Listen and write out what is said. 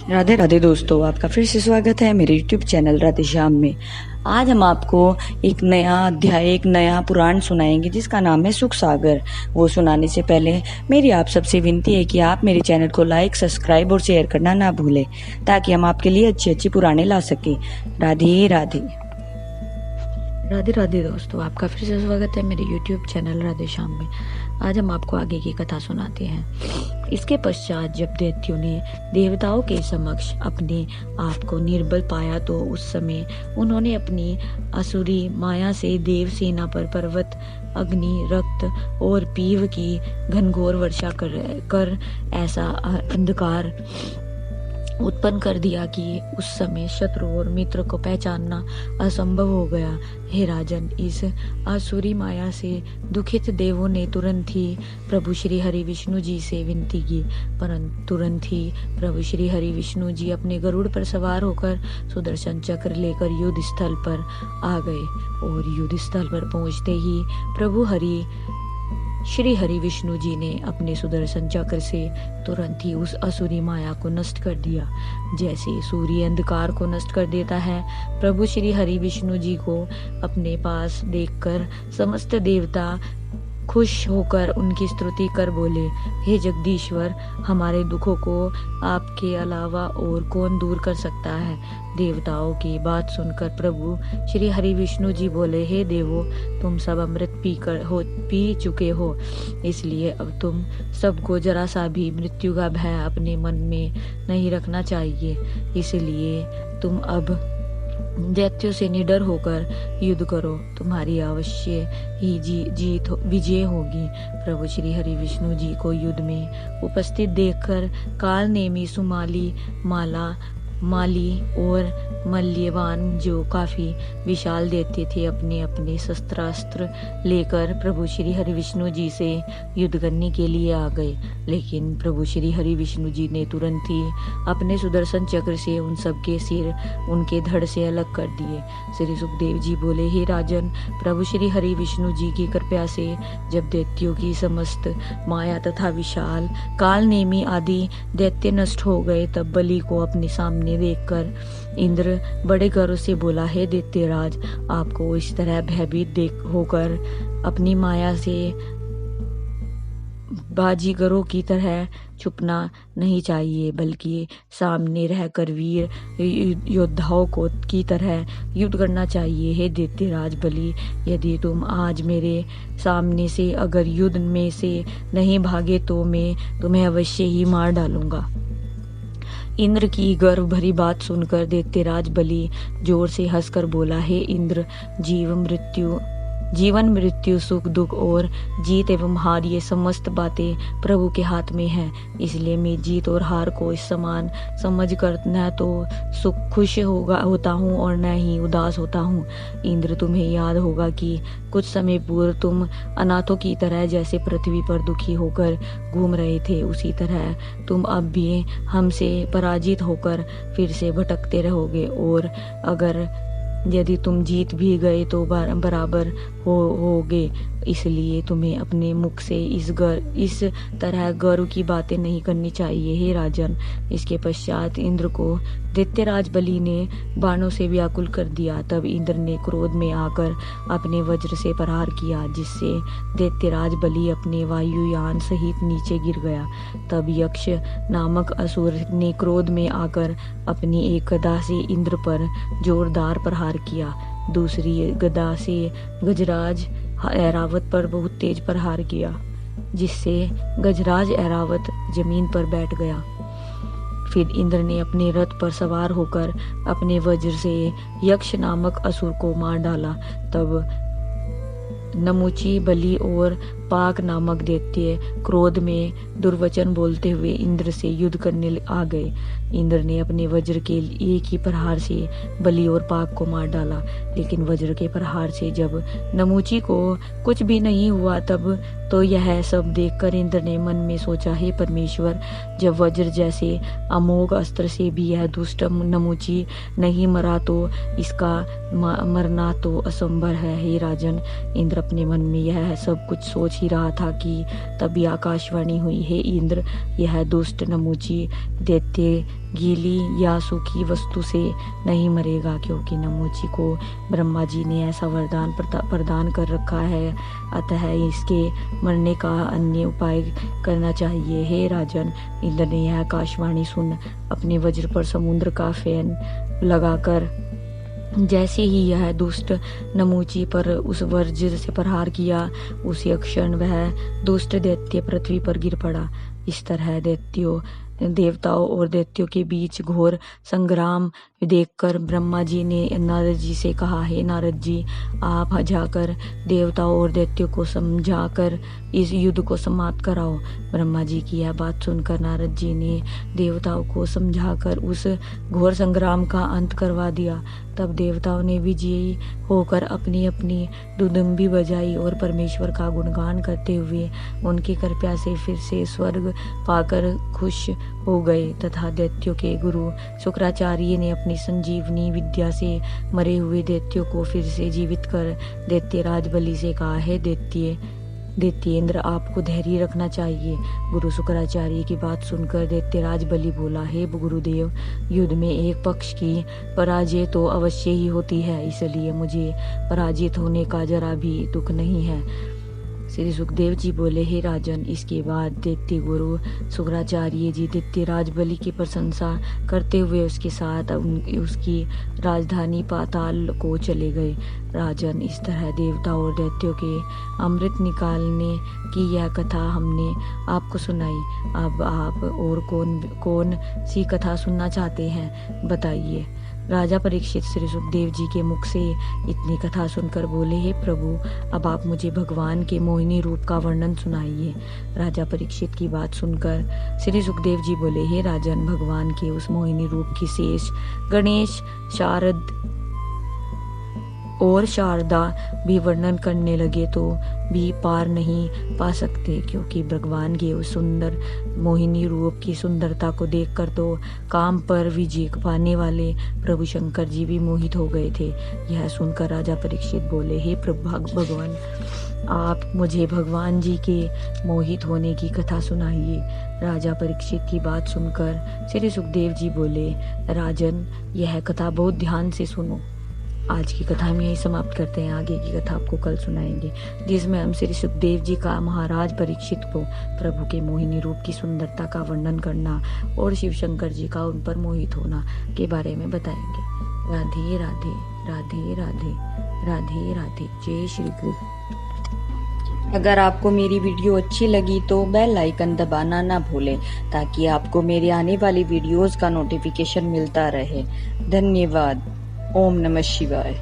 राधे राधे दोस्तों, आपका फिर से स्वागत है मेरे YouTube चैनल राधे श्याम में। आज हम आपको एक नया अध्याय, एक नया पुराण सुनाएंगे जिसका नाम है सुख सागर। वो सुनाने से पहले मेरी आप सबसे विनती है कि आप मेरे चैनल को लाइक, सब्सक्राइब और शेयर करना ना भूलें, ताकि हम आपके लिए अच्छी अच्छी पुराने ला सकें। राधे राधे। राधे राधे दोस्तों, आपका फिर से स्वागत है मेरे YouTube चैनल राधे श्याम में। आज हम आपको आगे की कथा सुनाते हैं। इसके पश्चात जब दैत्यों ने देवताओं के समक्ष अपने आप को निर्बल पाया, तो उस समय उन्होंने अपनी असुरी माया से देव सेना पर पर्वत, अग्नि, रक्त और पीव की घनघोर वर्षा कर ऐसा अंधकार उत्पन्न कर दिया कि उस समय शत्रु और मित्र को पहचानना असंभव हो गया। हे राजन, इस आसुरी माया से दुखित देवों ने तुरंत ही प्रभु श्री हरि विष्णु जी से विनती की, परंतु तुरंत ही प्रभु श्री हरि विष्णु जी अपने गरुड़ पर सवार होकर सुदर्शन चक्र लेकर युद्ध स्थल पर आ गए। और युद्ध स्थल पर पहुंचते ही प्रभु श्री हरि विष्णु जी ने अपने सुदर्शन चक्र से तुरंत ही उस असुरी माया को नष्ट कर दिया, जैसे सूर्य अंधकार को नष्ट कर देता है। प्रभु श्री हरि विष्णु जी को अपने पास देखकर समस्त देवता खुश होकर उनकी स्तुति कर बोले, हे जगदीश्वर, हमारे दुखों को आपके अलावा और कौन दूर कर सकता है। देवताओं की बात सुनकर प्रभु श्री हरि विष्णु जी बोले, हे देवो, तुम सब अमृत पी चुके हो, इसलिए अब तुम सबको जरा सा भी मृत्यु का भय अपने मन में नहीं रखना चाहिए। इसलिए तुम अब दैत्यों से निडर होकर युद्ध करो, तुम्हारी अवश्य ही विजय होगी। प्रभु श्री हरि विष्णु जी को युद्ध में उपस्थित देखकर काल नेमी, सुमाली, माली और मल्यवान, जो काफी विशाल दैत्य थे, अपने अपने शस्त्रास्त्र लेकर प्रभु श्री हरि विष्णु जी से युद्ध करने के लिए आ गए। लेकिन प्रभु श्री हरि विष्णु जी ने तुरंत ही अपने सुदर्शन चक्र से उन सबके सिर उनके धड़ से अलग कर दिए। श्री सुखदेव जी बोले, हे राजन, प्रभु श्री हरि विष्णु जी की कृपा से जब दैत्यों की समस्त माया तथा विशाल काल नेमी आदि दैत्य नष्ट हो गए, तब बलि को अपने सामने देखकर इंद्र बड़े गर्व से बोला, हे दैत्यराज, आपको इस तरह भयभीत होकर अपनी माया से बाजीगरों की तरह छुपना नहीं चाहिए, बल्कि सामने रहकर वीर योद्धाओं की तरह युद्ध करना चाहिए। हे दैत्यराज बलि, यदि तुम आज मेरे सामने से अगर युद्ध में से नहीं भागे, तो मैं तुम्हें अवश्य ही मार डालूंगा। इंद्र की गर्व भरी बात सुनकर दैत्यराज बलि जोर से हंसकर बोला, हे इंद्र, जीवन मृत्यु, सुख दुख और जीत एवं हार, ये समस्त बातें प्रभु के हाथ में हैं। इसलिए मैं जीत और हार को इस समान समझ कर न तो खुश होता हूँ और न ही उदास होता हूँ। इंद्र, तुम्हें याद होगा कि कुछ समय पूर्व तुम अनाथों की तरह जैसे पृथ्वी पर दुखी होकर घूम रहे थे, उसी तरह तुम अब भी हमसे पराजित होकर फिर से भटकते रहोगे। और अगर यदि तुम जीत भी गए तो बराबर होगे। इसलिए तुम्हें अपने मुख से इस तरह गर्व की बातें नहीं करनी चाहिए, हे राजन। इसके पश्चात इंद्र को दैत्यराज बलि ने बाणों से व्याकुल कर दिया। तब इंद्र ने क्रोध में आकर अपने वज्र से प्रहार किया, जिससे दैत्यराज बलि अपने वायुयान सहित नीचे गिर गया। तब यक्ष नामक असुर ने क्रोध में आकर अपनी एक गदा से इंद्र पर जोरदार प्रहार किया। दूसरी गदा से गजराज ऐरावत पर बहुत तेज प्रहार किया, जिससे गजराज ऐरावत जमीन पर बैठ गया। फिर इंद्र ने अपने रथ पर सवार होकर अपने वज्र से यक्ष नामक असुर को मार डाला। तब नमुची, बलि और पाक नामक दैत्य क्रोध में दुर्वचन बोलते हुए इंद्र से युद्ध करने आ गए। इंद्र ने अपने वज्र के एक ही प्रहार से बलि और पाक को मार डाला, लेकिन वज्र के प्रहार से जब नमुची को कुछ भी नहीं हुआ, तब तो यह सब देखकर इंद्र ने मन में सोचा, हे परमेश्वर, जब वज्र जैसे अमोघ अस्त्र से भी यह दुष्ट नमुची नहीं मरा, तो इसका मरना तो असंभव है। हे राजन, इंद्र अपने मन में यह सब कुछ सोच ही रहा था कि तभी आकाशवाणी हुई, हे इंद्र, यह दुष्ट नमूची दैत्य गीली या सूखी वस्तु से नहीं मरेगा, क्योंकि नमूची को ब्रह्मा जी ने ऐसा वरदान प्रदान कर रखा है, अतः इसके मरने का अन्य उपाय करना चाहिए। हे राजन, इंद्र ने यह आकाशवाणी सुन अपने वज्र पर समुद्र का फैन लगाकर जैसे ही यह दुष्ट नमूची पर उस वज्र से प्रहार किया, उसी क्षण वह दुष्ट दैत्य पृथ्वी पर गिर पड़ा। इस तरह देवताओं और दैत्यों के बीच घोर संग्राम देखकर ब्रह्मा जी ने नारद जी से कहा, हे नारद जी, आप जाकर देवताओं और दैत्यों को समझाकर इस युद्ध को समाप्त कराओ। ब्रह्मा जी की यह बात सुनकर नारद जी ने देवताओं को समझाकर उस घोर संग्राम का अंत करवा दिया। तब देवताओं ने विजयी होकर अपनी अपनी दुदुम्बी बजाई और परमेश्वर का गुणगान करते हुए उनकी कृपा से फिर से स्वर्ग पाकर खुश हो गए, तथा दैत्यों के गुरु शुक्राचार्य ने अपनी संजीवनी विद्या से मरे हुए दैत्यों को फिर से जीवित कर दैत्यराज बलि से कहा, है दैत्येंद्र, आपको धैर्य रखना चाहिए। गुरु शुक्राचार्य की बात सुनकर दैत्यराज बलि बोला, हे गुरुदेव, युद्ध में एक पक्ष की पराजय तो अवश्य ही होती है, इसलिए मुझे पराजित होने का जरा भी दुख नहीं है। श्री सुखदेव जी बोले, हे राजन, इसके बाद दैत्य गुरु शुक्राचार्य जी दैत्यराज बलि की प्रशंसा करते हुए उसके साथ उसकी राजधानी पाताल को चले गए। राजन, इस तरह देवता और दैत्यों के अमृत निकालने की यह कथा हमने आपको सुनाई। अब आप और कौन सी कथा सुनना चाहते हैं, बताइए। राजा परीक्षित श्री सुखदेव जी के मुख से इतनी कथा सुनकर बोले, हे प्रभु, अब आप मुझे भगवान के मोहिनी रूप का वर्णन सुनाइए। राजा परीक्षित की बात सुनकर श्री सुखदेव जी बोले, हे राजन, भगवान के उस मोहिनी रूप की शेष गणेश, शारद और शारदा भी वर्णन करने लगे तो भी पार नहीं पा सकते, क्योंकि भगवान के उस सुंदर मोहिनी रूप की सुंदरता को देखकर तो काम पर विजय पाने वाले प्रभु शंकर जी भी मोहित हो गए थे। यह सुनकर राजा परीक्षित बोले, हे प्रभु भगवान, आप मुझे भगवान जी के मोहित होने की कथा सुनाइए। राजा परीक्षित की बात सुनकर श्री सुखदेव जी बोले, राजन, यह कथा बहुत ध्यान से सुनो। आज की कथा में यही समाप्त करते हैं, आगे की कथा आपको कल सुनाएंगे, जिसमें हम श्री सुखदेव जी का महाराज परीक्षित को प्रभु के मोहिनी रूप की सुंदरता का वर्णन करना और शिव शंकर जी का उन पर मोहित होना के बारे में बताएंगे। राधे राधे राधे राधे राधे राधे। जय श्री कृष्ण। अगर आपको मेरी वीडियो अच्छी लगी तो बेल आइकन दबाना ना भूलें, ताकि आपको मेरे आने वाली वीडियोस का नोटिफिकेशन मिलता रहे। धन्यवाद। ओम नमः शिवाय।